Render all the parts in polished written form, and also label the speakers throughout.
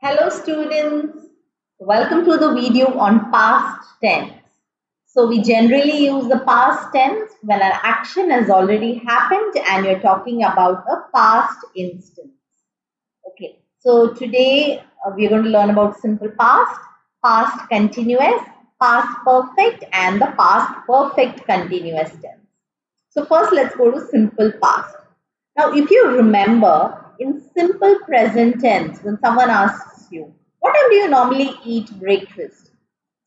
Speaker 1: Hello students, welcome to the video on past tense. So we generally use the past tense when an action has already happened and you're talking about a past instance. Okay, so today we're going to learn about simple past, past continuous, past perfect and the past perfect continuous tense. So first let's go to simple past. Now if you remember in simple present tense when someone asks you, what time do you normally eat breakfast?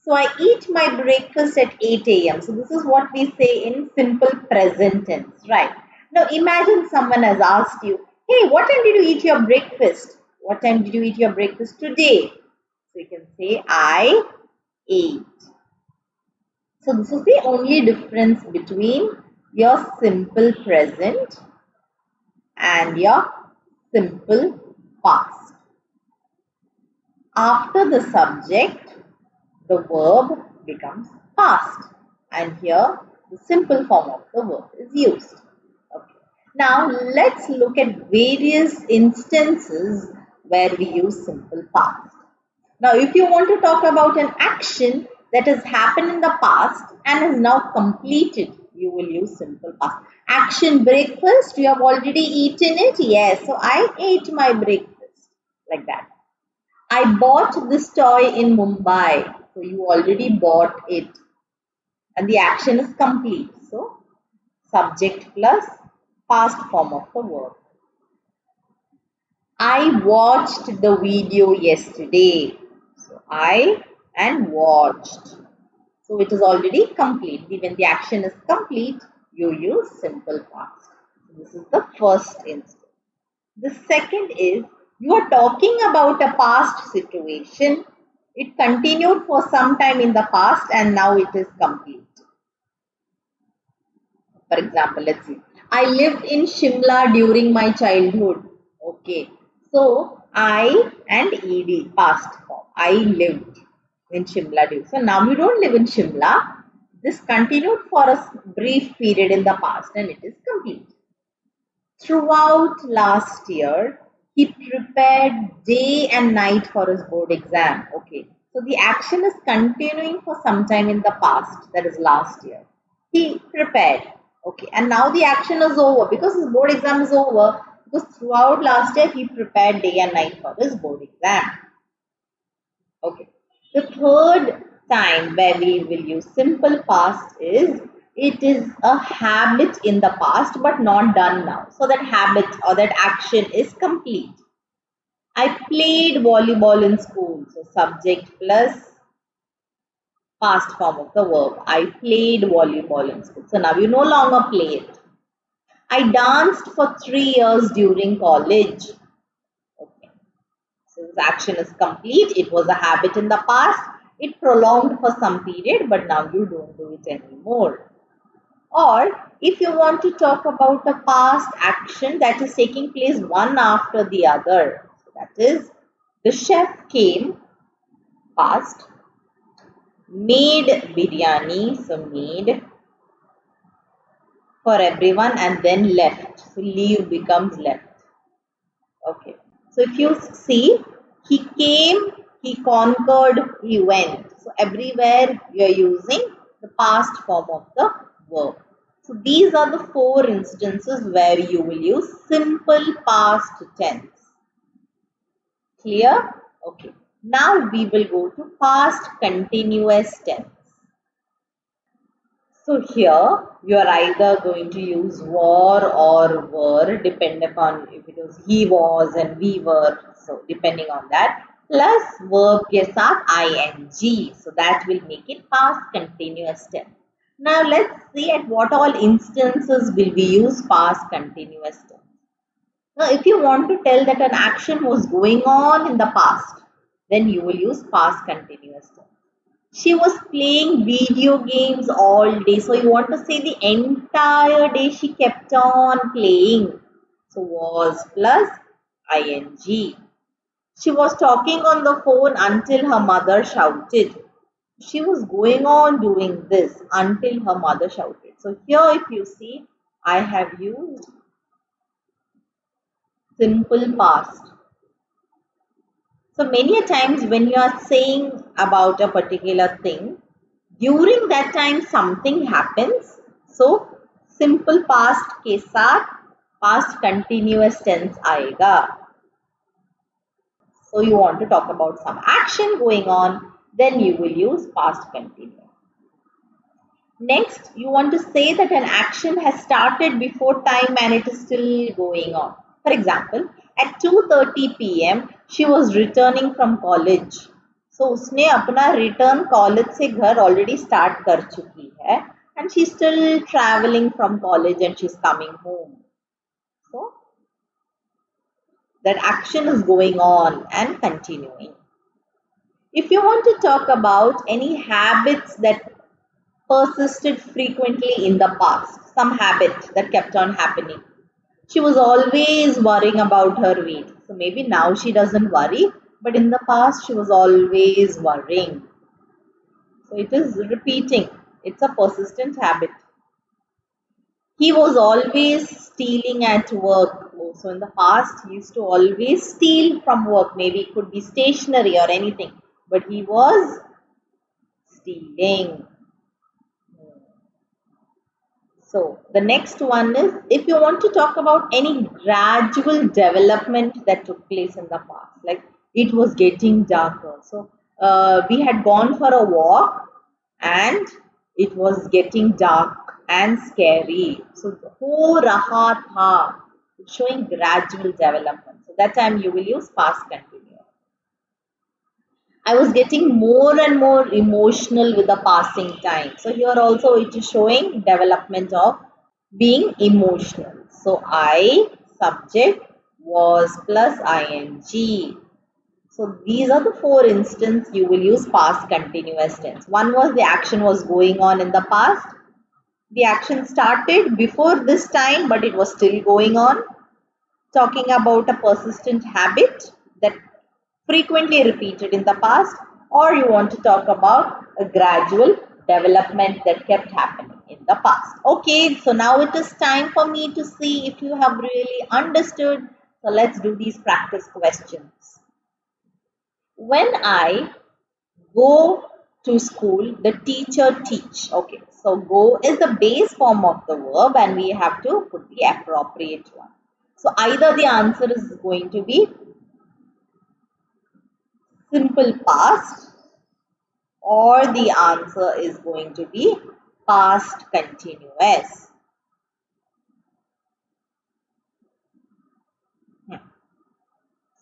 Speaker 1: So I eat my breakfast at 8 a.m. So this is what we say in simple present tense, right? Now imagine someone has asked you, hey, what time did you eat your breakfast? What time did you eat your breakfast today? So you can say, I ate. So this is the only difference between your simple present and your simple past. After the subject, the verb becomes past, and here the simple form of the verb is used. Okay. Now let's look at various instances where we use simple past. Now if you want to talk about an action that has happened in the past and is now completed, you will use simple past. Action breakfast, you have already eaten it? Yes, so I ate my breakfast, like that. I bought this toy in Mumbai. So you already bought it and the action is complete. So subject plus past form of the verb. I watched the video yesterday. So I and watched. So it is already complete. When the action is complete, you use simple past. This is the first instance. The second is you are talking about a past situation. It continued for some time in the past and now it is complete. For example, let's see. I lived in Shimla during my childhood. Okay. So I and ed past form. I lived in Shimla. So now you don't live in Shimla. This continued for a brief period in the past and it is complete. Throughout last year, he prepared day and night for his board exam. Okay. So the action is continuing for some time in the past, that is last year. He prepared. Okay. And now the action is over because his board exam is over. Because throughout last year, he prepared day and night for his board exam. Okay. The third time where we will use simple past is it is a habit in the past but not done now. So that habit or that action is complete. I played volleyball in school. So subject plus past form of the verb. I played volleyball in school. So now you no longer play it. I danced for 3 years during college. Okay. So this action is complete. It was a habit in the past. It prolonged for some period, but now you don't do it anymore. Or if you want to talk about a past action that is taking place one after the other, so that is the chef came, past, made biryani, so made for everyone and then left. So leave becomes left. Okay. So if you see, he came, he conquered, he went. So everywhere you are using the past form of the verb. So these are the four instances where you will use simple past tense. Clear? Okay. Now we will go to past continuous tense. So here you are either going to use or were, depending upon if it was he was and we were. So depending on that, plus verb ke saath ing. So that will make it past continuous tense. Now let's see at what all instances will we use past continuous tense. Now if you want to tell that an action was going on in the past, then you will use past continuous tense. She was playing video games all day. So you want to say the entire day she kept on playing. So was plus ing. She was talking on the phone until her mother shouted. She was going on doing this until her mother shouted. So here if you see, I have used simple past. So many a times when you are saying about a particular thing, during that time something happens. So simple past के साथ past continuous tense आएगा. So you want to talk about some action going on, then you will use past continuous. Next, you want to say that an action has started before time and it is still going on. For example, at 2:30 p.m. she was returning from college. So उसने अपना return college से घर already start कर चुकी है and she's still traveling from college and she's coming home. So that action is going on and continuing. If you want to talk about any habits that persisted frequently in the past, some habit that kept on happening. She was always worrying about her weight. So maybe now she doesn't worry, but in the past she was always worrying. So it is repeating. It's a persistent habit. He was always stealing at work. So in the past, he used to always steal from work. Maybe it could be stationery or anything, but he was stealing. So the next one is, if you want to talk about any gradual development that took place in the past, like it was getting darker. So we had gone for a walk and it was getting dark and scary. So ho raha tha, showing gradual development. So that time you will use past continuous. I was getting more and more emotional with the passing time. So here also it is showing development of being emotional. So I subject was plus ing. So these are the four instances you will use past continuous tense. One was the action was going on in the past. The action started before this time but it was still going on. Talking about a persistent habit that frequently repeated in the past, or you want to talk about a gradual development that kept happening in the past. Okay, so now it is time for me to see if you have really understood. So let's do these practice questions. When I go to school, the teacher teach. Okay, so go is the base form of the verb and we have to put the appropriate one. So either the answer is going to be simple past or the answer is going to be past continuous.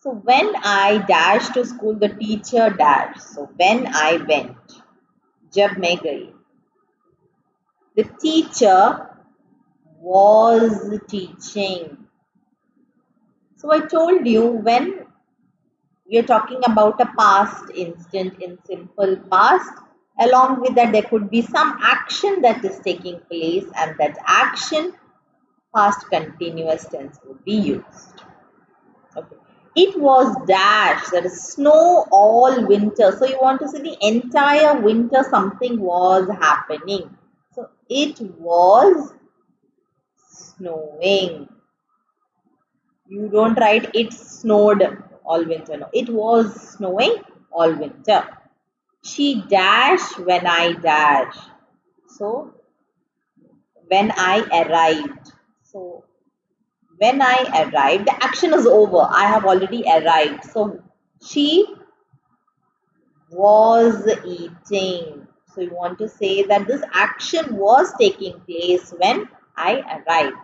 Speaker 1: So when I dash to school, the teacher dashed. So when I went, जब मैं गई, the teacher was teaching. So I told you when we are talking about a past instant in simple past, along with that there could be some action that is taking place and that action past continuous tense would be used. Okay. It was dash, that is snow all winter. So you want to say the entire winter something was happening. So it was snowing. You don't write it snowed all winter. No, it was snowing all winter. She dash when I dash. So when I arrived. So when I arrived, the action is over. I have already arrived. So she was eating. So you want to say that this action was taking place when I arrived.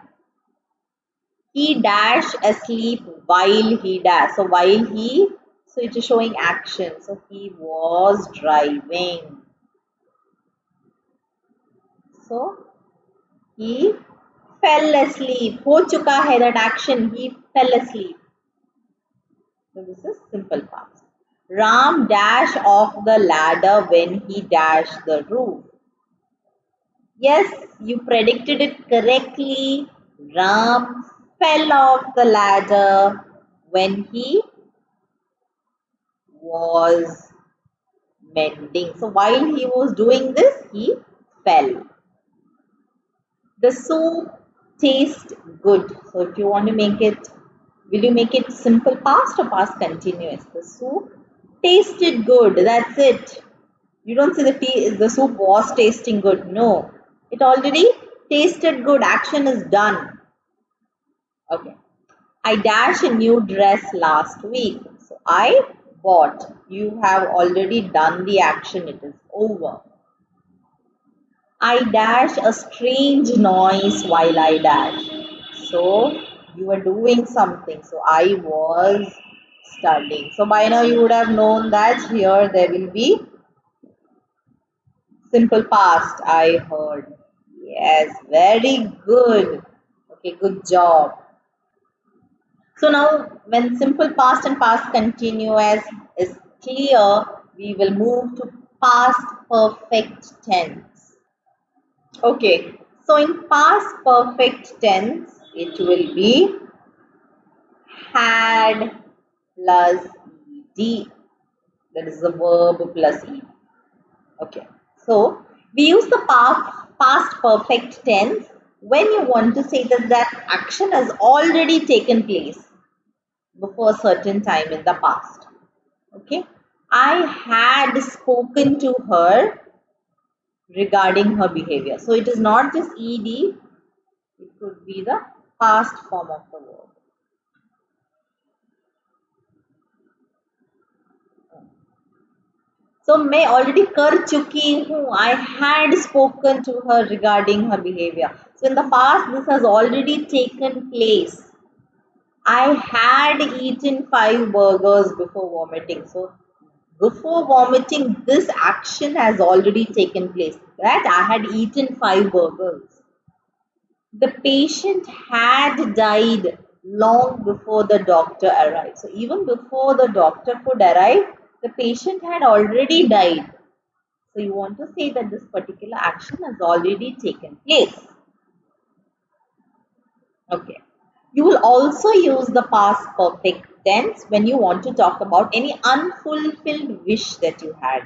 Speaker 1: He dash asleep while he dash. So while he, so it is showing action. So he was driving. So he fell asleep. हो चुका है that action. He fell asleep. So this is simple past. Ram dash off the ladder when he dashed the roof. Yes, you predicted it correctly. Ram fell off the ladder when he was mending. So while he was doing this, he fell. The soup tastes good. So if you want to make it, will you make it simple past or past continuous? The soup Tasted good. That's it. You don't say the soup was tasting good. No. It already tasted good. Action is done. Okay. I dash a new dress last week. So I bought. You have already done the action. It is over. I dash a strange noise while I dash. So you were doing something. So I was studying. So by now you would have known that here there will be simple past. I heard. Yes, very good. Okay, good job. So now when simple past and past continuous is clear, we will move to past perfect tense. Okay, so in past perfect tense, it will be had plus ed. That is the verb plus ed. Okay, so we use the past perfect tense when you want to say that that action has already taken place before a certain time in the past. Okay, I had spoken to her regarding her behavior. So it is not just ed, it could be the past form of the verb. So मैं already कर चुकी हूँ. I had spoken to her regarding her behavior. So in the past, this has already taken place. I had eaten 5 burgers before vomiting. So before vomiting, this action has already taken place. That I had eaten 5 burgers. The patient had died long before the doctor arrived. So even before the doctor could arrive, the patient had already died. So you want to say that this particular action has already taken place. Okay. You will also use the past perfect tense when you want to talk about any unfulfilled wish that you had.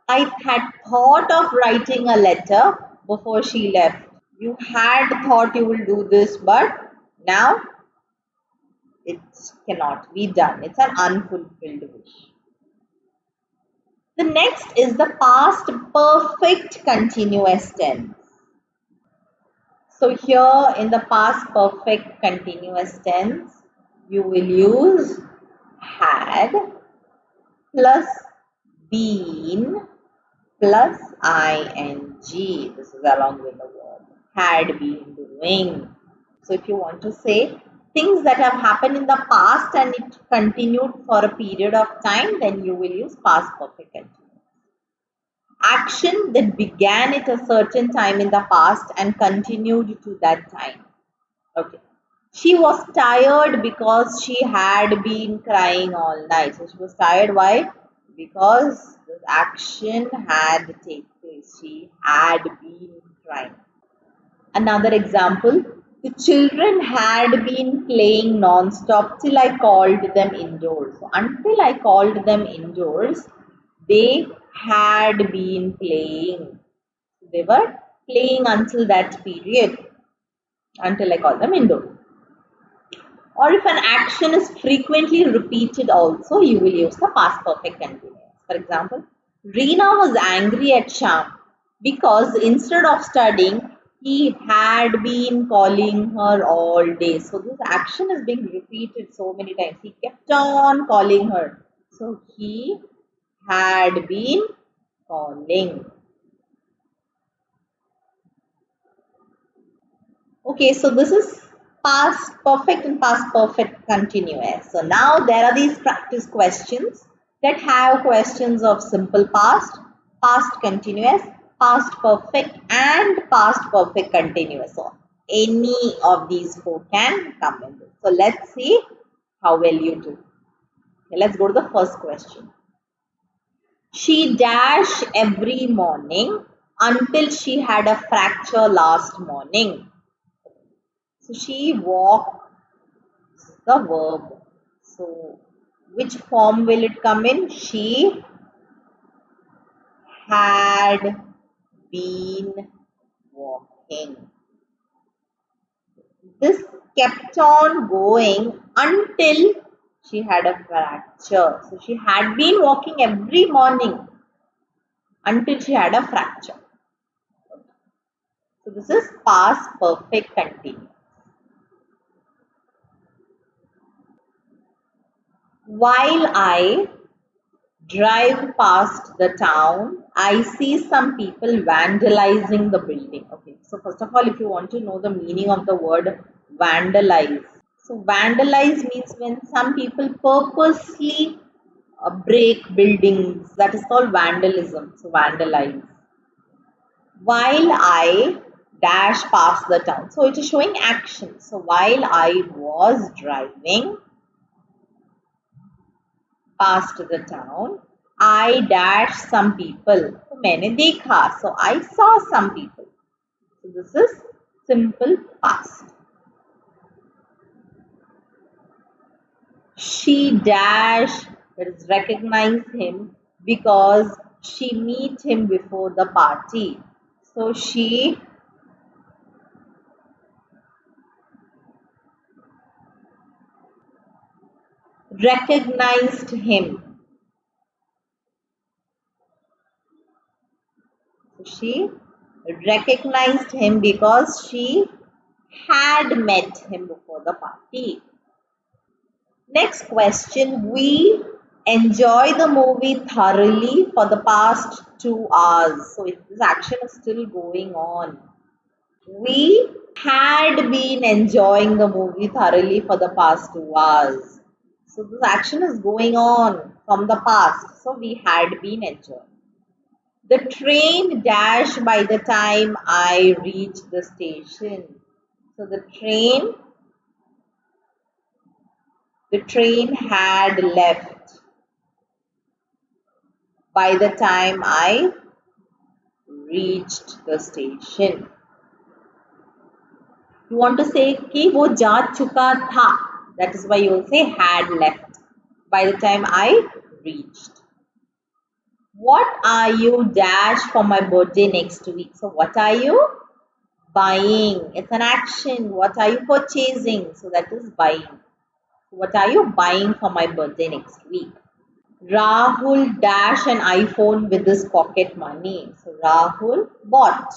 Speaker 1: I had thought of writing a letter before she left. You had thought you will do this, but now it cannot be done. It's an unfulfilled wish. The next is the past perfect continuous tense. So here in the past perfect continuous tense, you will use had plus been plus ing. This is along with the verb. Had been doing. So if you want to say things that have happened in the past and it continued for a period of time, then you will use past perfect continuous. Action that began at a certain time in the past and continued to that time. Okay. She was tired because she had been crying all night. So she was tired. Why? Because this action had taken place. She had been crying. Another example. The children had been playing non-stop till I called them indoors. So until I called them indoors, they had been playing. They were playing until that period, until I called them indoors. Or if an action is frequently repeated also, you will use the past perfect continuous. For example, Reena was angry at Sham because instead of studying, he had been calling her all day. So this action is being repeated so many times. He kept on calling her. So he had been calling. Okay, so this is past perfect and past perfect continuous. So now there are these practice questions that have questions of simple past, past continuous, past perfect and past perfect continuous. So any of these four can come in this. So let's see how well you do. Okay, let's go to the first question. She dash every morning until she had a fracture last morning. So she walked the verb. So which form will it come in? She had been walking. This kept on going until She had a fracture. So she had been walking every morning until she had a fracture. So this is past perfect continuous. While I drive past the town, I see some people vandalizing the building. Okay, so first of all, if you want to know the meaning of the word vandalize, so vandalize means when some people purposely break buildings, that is called vandalism. So vandalize. While I dash past the town, so it is showing action. So while I was driving past the town, I dashed some people. So मैंने देखा. So I saw some people. So this is simple past. She dashed, that is recognized him because she meet him before the party. So she recognized him. So she recognized him because she had met him before the party. Next question. We enjoy the movie thoroughly for the past 2 hours. So this action is still going on. We had been enjoying the movie thoroughly for the past 2 hours. So this action is going on from the past. So we had been enjoying. The train dashed by the time I reached the station. So the train had left by the time I reached the station. You want to say कि वो जा चुका था. That is why you will say had left by the time I reached. What are you dash for my birthday next week? So what are you buying? It's an action. What are you purchasing? So that is buying. What are you buying for my birthday next week? Rahul dash an iPhone with his pocket money. So Rahul bought.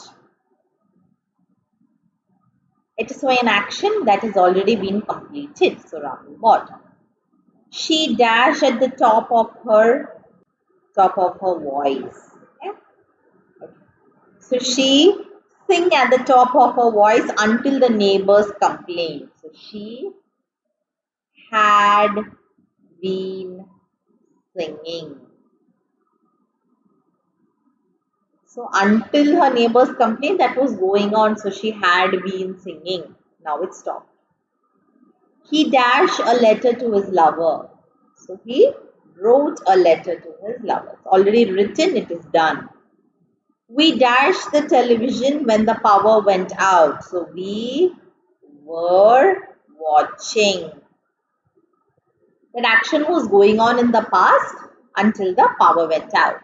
Speaker 1: It is an action that has already been completed. So Rahul bought. She dash at the top of her voice. Okay? So she sing at the top of her voice until the neighbors complained. So she had been singing. So until her neighbors complained, that was going on. So she had been singing. Now it stopped. He dashed a letter to his lover. So he wrote a letter to his lover. It's already written, it is done. We dashed the television when the power went out. So we were watching. That action was going on in the past until the power went out.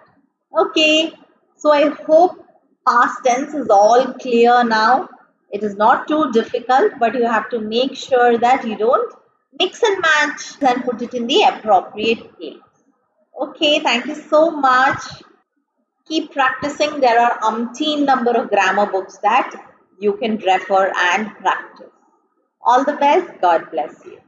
Speaker 1: Okay, so I hope past tense is all clear now. It is not too difficult, but you have to make sure that you don't mix and match and put it in the appropriate place. Okay, thank you so much. Keep practicing. There are umpteen number of grammar books that you can refer and practice. All the best. God bless you.